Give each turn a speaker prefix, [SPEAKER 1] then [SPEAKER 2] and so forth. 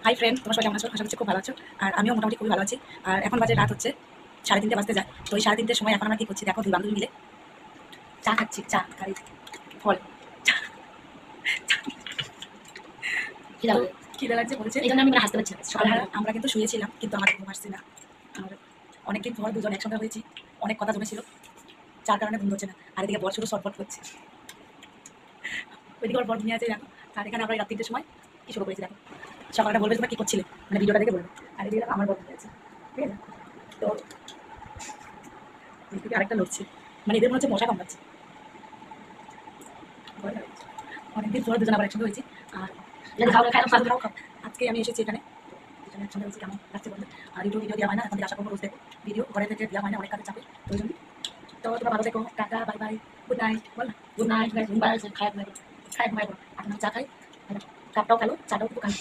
[SPEAKER 1] Hi friend, তোমার সবাই কেমন আছো? আশা করছি খুব ভালো আছো। আর আমিও মোটামুটি খুবই ভালো আছি। আর এখন বাজে রাত হচ্ছে 3:30 বাজতে যায়। তো ওই 3:30-র সময় এখন আমরা কী করছি দেখো, দুই বান্ধবী মিলে চা খাচ্ছি। চা খাই ফল।
[SPEAKER 2] খিদা
[SPEAKER 1] তো
[SPEAKER 2] লাগে।
[SPEAKER 1] খিদে লাগছে বলছে,
[SPEAKER 2] এই জন্য আমি হাসতে পারছি না সকাল
[SPEAKER 1] আর আমরা কিন্তু শুয়েছিলাম, কিন্তু আমার ঘুম আসছে না। আর অনেকদিন পর দুজন একসঙ্গে হয়েছি, অনেক কথা জমেছিল, যার কারণে ঘুম হচ্ছে না। আর এদিকে বর শুধু শটপট করছে, ওইদিকে ওর বর ঘুমিয়ে আছে দেখো। আর এখানে আমরা রাত 3টের সময় কি শুরু করেছি দেখো। সকালটা বলবে তোমরা কী করছিলে, মানে ভিডিওটা দেখে বলবে। আর এদিকে দেখো আমার বর ঘুমিয়ে আছে, ঠিক আছে? তো এদিকে আরেকটা লড়ছে, মানে এদের মনে হচ্ছে মশা কামড়াচ্ছে। অনেকদিন পর দুজন আবার একসঙ্গে হয়েছি। আর
[SPEAKER 2] যদি খাও খাও খাও
[SPEAKER 1] খাও খাও। আজকে আমি এসেছি এখানে, দুজনে একসঙ্গে হয়েছি, কেমন লাগছে বলতে। আর ইউটিউব ভিডিও দেওয়া হয় না এখন থেকে, আশা করবো রোজ দেখো ভিডিও, ঘরে থেকে দেওয়া হয় না, অনেক কাজের চাপে, তো ওই জন্য। তো তোমরা ভালো থেকো, tata, bye bye, good night, বল না।
[SPEAKER 2] গুড নাইট গাইস, ঘুম পাড়াচ্ছে খাই
[SPEAKER 1] খাই ঘুমাই, এখন আমি চা খাই, কাপটাও খেলো, চাটাও একটু খাই।